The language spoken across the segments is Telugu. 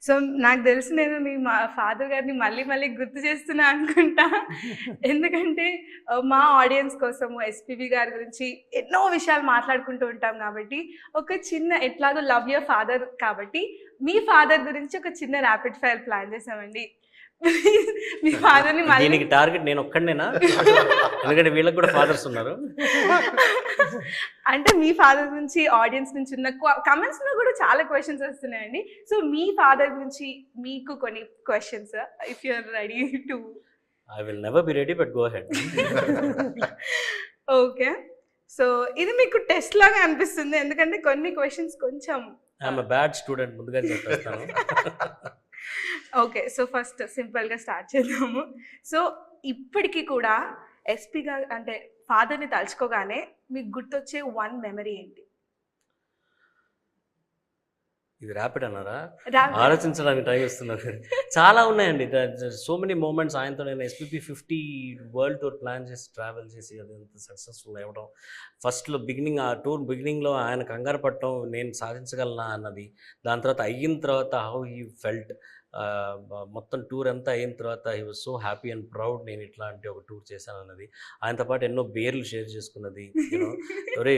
సో నాకు తెలిసి నేను మీ ఫాదర్ గారిని మళ్ళీ మళ్ళీ గుర్తు చేస్తున్నా అనుకుంటా. ఎందుకంటే మా ఆడియన్స్ కోసము ఎస్పీబీ గారి గురించి ఎన్నో విషయాలు మాట్లాడుకుంటూ ఉంటాం కాబట్టి ఒక చిన్న ఎట్లాగో లవ్ యువర్ ఫాదర్ కాబట్టి మీ ఫాదర్ గురించి ఒక చిన్న ర్యాపిడ్ ఫైర్ ప్లాన్ చేసామండి. మీ ఫాదర్ని మళ్ళీ దీనికి టార్గెట్ నేను ఒక్కడనేనా? ఎందుకంటే వీళ్ళకి కూడా ఫాదర్స్ ఉన్నారు. అంటే మీ ఫాదర్ గురించి ఆడియన్స్ నుంచి ఉన్న కమెంట్స్ లో కూడా చాలా క్వశ్చన్స్ వస్తున్నాయండి. సో మీ ఫాదర్ గురించి మీకు కొన్ని questions, if you are ready to. I will never be ready, but go ahead. Okay, so ఇది మీకు టెస్ట్ లాగా అనిపిస్తుంది ఎందుకంటే కొన్ని క్వశ్చన్స్ కొంచెం ఐఎమ్ బ్యాడ్ స్టూడెంట్, ముందుగా చెప్పేస్తాను. ఓకే, సో ఫస్ట్ సింపుల్గా స్టార్ట్ చేద్దాము. సో ఇప్పటికీ కూడా ఎస్పీగా అంటే ఫాదర్ని తలుచుకోగానే మీకు గుర్తొచ్చే వన్ మెమరీ ఏంటి? ఇది ర్యాపిడ్ అన్నారా? ఆలోచించడానికి ట్రై చేస్తున్నారు. చాలా ఉన్నాయండి, సో మెనీ మూమెంట్స్. ఆయనతో నేను ఎస్పీపీ 50 వరల్డ్ టూర్ ప్లాన్ చేసి ట్రావెల్ చేసి అది ఎంత సక్సెస్ఫుల్ అవ్వడం, ఫస్ట్లో బిగినింగ్ ఆ టూర్ బిగినింగ్లో ఆయన కంగారు పడటం నేను సాధించగలనా అన్నది, దాని తర్వాత అయిన తర్వాత హౌ హీ ఫెల్ట్, మొత్తం టూర్ అంతా అయిన తర్వాత he was so happy and proud నేను ఇట్లాంటి ఒక టూర్ చేశాను అన్నది, ఆయనతో పాటు ఎన్నో బీర్లు షేర్ చేసుకున్నది. ఒరే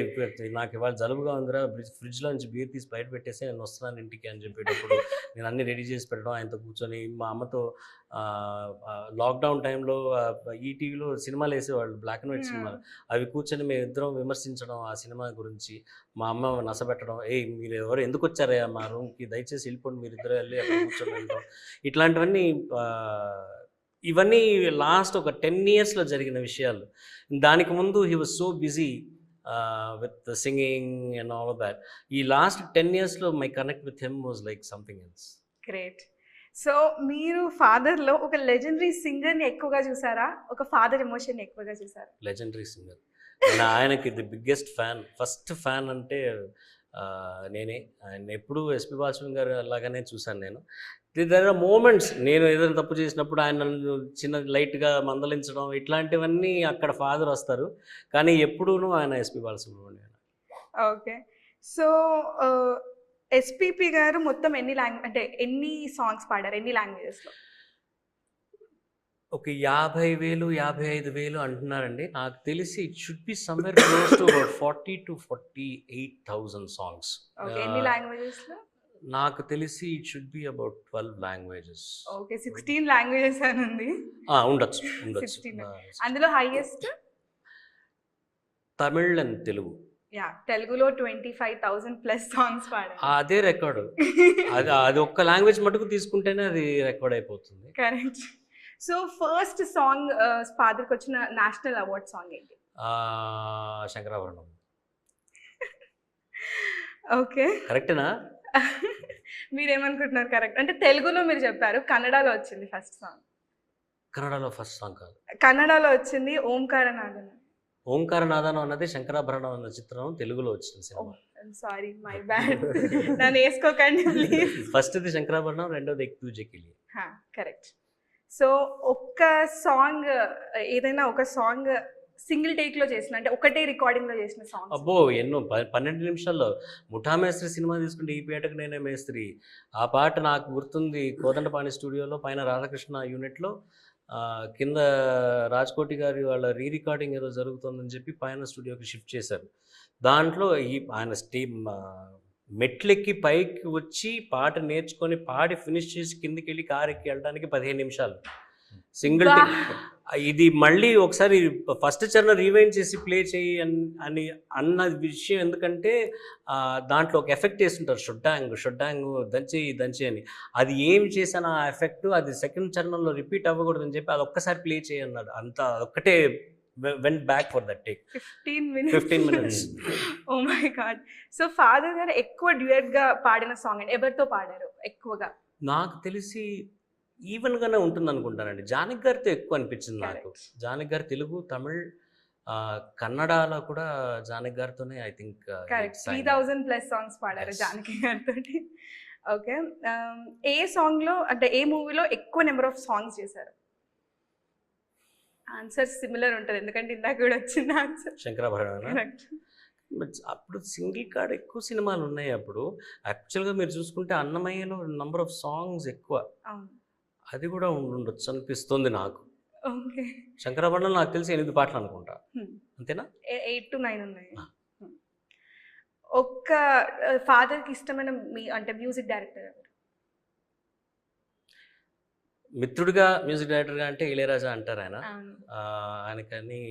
నాకు ఇవాళ జలుబుగా ఉందిరా, ఫ్రిడ్జ్లో నుంచి బీర్ తీసి బయట పెట్టేసి నేను వస్తున్నాను ఇంటికి అని చెప్పేటప్పుడు నేను అన్నీ రెడీ చేసి పెట్టడం, ఆయనతో కూర్చొని మా అమ్మతో లాక్డౌన్ టైంలో ఈటీవీలో సినిమాలు వేసేవాళ్ళు, బ్లాక్ అండ్ వైట్ సినిమాలు, అవి కూర్చొని మేము ఇద్దరం విమర్శించడం ఆ సినిమా గురించి, మా అమ్మ నసబెట్టడం, మీరు ఎవరు ఎందుకు వచ్చారా మా రూమ్కి, దయచేసి వెళ్ళిపోండి మీరు ఇద్దరు వెళ్ళి అక్కడ కూర్చొని వెళ్ళడం, ఇట్లాంటివన్నీ ఇవన్నీ లాస్ట్ ఒక 10 yearsలో జరిగిన విషయాలు. దానికి ముందు he was so busy with singing and all of that. ఈ లాస్ట్ 10 yearsలో my connect with him was like something else. Great. So మీరు ఫాదర్లో ఒక లెజెండరీ సింగర్ని ఎక్కువగా చూసారా, ఒక ఫాదర్ ఎమోషన్ ఎక్కువగా చూసారా? లెజెండరీ సింగర్, నేను ఆయనకి the biggest fan, first fan అంటే నేనే. ఆయన ఎప్పుడు ఎస్పీ బాలసుబ్రహ్మణ్యం గారు అలాగానే చూశాను నేను. దర్ ఆర్ మూమెంట్స్, నేను ఏదైనా తప్పు చేసినప్పుడు ఆయన నన్ను చిన్న లైట్గా మందలించడం, ఇట్లాంటివన్నీ అక్కడ ఫాదర్ వస్తారు, కానీ ఎప్పుడూనూ ఆయన SP Balasubrahmanyam. Okay, so SPP గారు మొత్తం ఎన్ని సాంగ్స్ పాడారు, ఎన్ని లాంగ్వేజెస్లో? ఒక 50,000 55,000 అంటున్నారండి. నాకు తెలిసి it should be somewhere close to about 40,000 to 48,000 songs. ఎన్ని లాంగ్వేజెస్లో? నాకు తెలిసి it should be about 12 languages. Okay, 16 languages అని ఉంది. ఉండొచ్చు. అందులో హైయెస్ట్ తమిళ్ అండ్ తెలుగు. తెలుగులో 25,000+ సాంగ్స్ పాడారు. అదే రికార్డు. అది ఒక్క లాంగ్వేజ్ మటుకు తీసుకుంటేనే అది రికార్డ్ అయిపోతుంది. కరెక్ట్. సో ఫస్ట్ సాంగ్ ఫాదర్కి వచ్చిన నేషనల్ అవార్డ్ సాంగ్ ఏంటి? శంకరాభరణం. ఓకే, కరెక్టేనా? మీరేమనుకుంటున్నారు? కరెక్ట్. అంటే తెలుగులో మీరు చెప్పారు, కన్నడలో వచ్చింది ఫస్ట్ సాంగ్. కన్నడలో ఫస్ట్ సాంగ్ కాదు, కన్నడలో వచ్చింది ఓంకారనాథన్. ఓంకారనాథన్ అన్నది శంకరాభరణం అన్న చిత్రం తెలుగులో వచ్చింది సినిమా. Sorry, my bad. నన్ను వేసుకోకండి ప్లీజ్. ఫస్ట్ది శంకరాభరణం, రెండోది ఎక్ తూజే కే లియే. కరెక్ట్. సో ఒక్క సాంగ్, ఏదైనా ఒక సాంగ్ సింగిల్ టేక్లో చేసిన, అంటే ఒకటే రికార్డింగ్లో చేసిన సాంగ్? అబ్బో ఎన్నో, 12 నిమిషాల్లో. ముఠా మేస్త్రి సినిమా తీసుకుంటే ఈ పేటకు నేనే మేస్త్రి, ఆ పాట నాకు గుర్తుంది. కోదండపాణి స్టూడియోలో పైన రాధాకృష్ణ యూనిట్లో, కింద రాజ్కోటి గారి వాళ్ళ రికార్డింగ్ ఏదో జరుగుతుందని చెప్పి పైన స్టూడియోకి షిఫ్ట్ చేశారు. దాంట్లో ఆయన మెట్లెక్కి పైకి వచ్చి పాట నేర్చుకొని పాడి ఫినిష్ చేసి కిందికి వెళ్ళి కారు ఎక్కి వెళ్ళడానికి 15 నిమిషాలు సింగిల్ టేక్. ఇది మళ్ళీ ఒకసారి ఫస్ట్ చరణ రీవైండ్ చేసి ప్లే చేయి అని అన్న విషయం ఎందుకంటే దాంట్లో ఒక ఎఫెక్ట్ వేస్తుంటారు, షొడ్డాంగ్ దంచి అని. అది ఏమి చేశాను ఆ ఎఫెక్ట్, అది సెకండ్ చరణంలో రిపీట్ అవ్వకూడదని చెప్పి అది ఒక్కసారి ప్లే చేయి అన్నాడు. అంత ఒక్కటే went back for that take. 15 minutes. Oh my god. So father గారు ఎక్కువ డ్యూయట్ గా పాడిన సాంగ్ అంటే ఎవరితో పాడారు ఎక్కువగా? నాకు తెలిసి ఈవెన్ గానే ఉంటుంది అనుకుంటానండి. జానకి గారితో ఎక్కువ అనిపించింది నాకు. జానకి గారు తెలుగు, తమిళ్, కన్నడలో కూడా జానకి గారితోనే ఐ థింక్ 3,000+ సాంగ్స్ పాడారు జానకి గారితో. ఓకే, ఏ సాంగ్లో అంటే ఏ మూవీలో ఎక్కువ నెంబర్ ఆఫ్ సాంగ్స్ చేశారు? ఆన్సర్ సిమిలర్ ఉంటుంది ఎందుకంటే ఇందాక కూడా వచ్చింది ఆన్సర్. శంకరాభరణం. అప్పుడు సింగిల్ కార్డ్ ఎక్కువ సినిమాలు ఉన్నాయి అప్పుడు. యాక్చువల్గా మీరు చూసుకుంటే అన్నమయ్యలో నంబర్ ఆఫ్ సాంగ్స్ ఎక్కువ, అవును. అది కూడా ఉండొచ్చు అనిపిస్తుంది నాకు. ఓకే. శంకరాభరణంలో నాకు తెలిసి 8 పాటలు అనుకుంటా, అంతేనా? 8 to 9 ఉన్నాయి. ఆ. ఒక్క ఫాదర్కి ఇష్టమైన అంటే మ్యూజిక్ డైరెక్టర్ ఎవరు? మిత్రుడిగా మ్యూజిక్ డైరెక్టర్గా అంటే ఇళయరాజా అంటారు ఆయన. అవును. ఆయనకని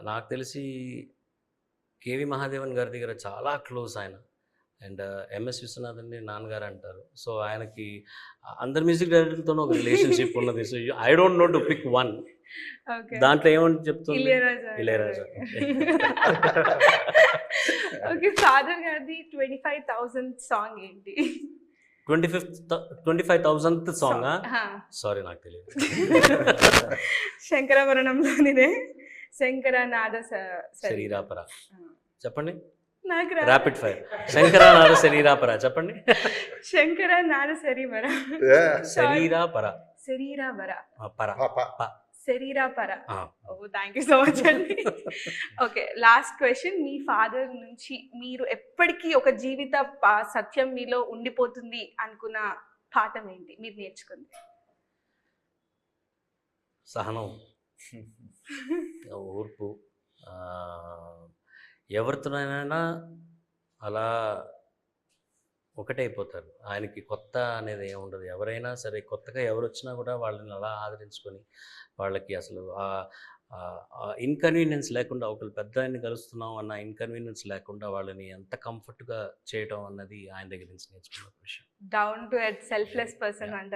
నాకు తెలిసి కేవి మహాదేవన్ గారి దగ్గర చాలా క్లోజ్ ఆయన. అండ్ ఎంఎస్ విశ్వనాథన్ని నాన్నగారు అంటారు. సో ఆయనకి అందరు మ్యూజిక్ డైరెక్టర్లతోనూ ఒక రిలేషన్షిప్ ఉన్నది. So I don't know to pick one. Okay. దాంట్లో ఏమని చెప్తుంది? ఇళయరాజా. ఇళయరాజా. ఓకే. ఫాదర్ గారిది 25,000 సాంగ్ ఏంటి? 25,000th song. ఆ. సారీ, నాకు తెలియదు. శంకరాభరణంలోనిదే శంకరనాద శరీరాపర చెప్పండి. నాకు ర్యాపిడ్ ఫైర్. శంకరనాద శరీరాపర చెప్పండి. శంకరనాద శరీవర శరీరాపర. శరీరావర పర. శరీరాపర. ఆ. Oh, thank you so much అండి. Okay, last question. మీ ఫాదర్ నుంచి మీరు ఎప్పటికీ ఒక జీవిత సత్యం మీలో ఉండిపోతుంది అనుకున్న పాఠం ఏంటి మీరు నేర్చుకుంది? సహనం, ఓర్పు. ఎవరితోనైనా అలా ఒకటైపోతారు. ఆయనకి కొత్త అనేది ఏమి ఉండదు. ఎవరైనా సరే కొత్తగా ఎవరు వచ్చినా కూడా వాళ్ళని అలా ఆదరించుకొని, వాళ్ళకి అసలు ఇన్కన్వీనియన్స్ లేకుండా, ఒకళ్ళు పెద్ద ఆయన్ని కలుస్తున్నాం అన్న ఇన్కన్వీనియన్స్ లేకుండా వాళ్ళని ఎంత కంఫర్ట్గా చేయటం అన్నది ఆయన దగ్గర నుంచి నేర్చుకున్న విషయం. Down to earth selfless person అంటారు.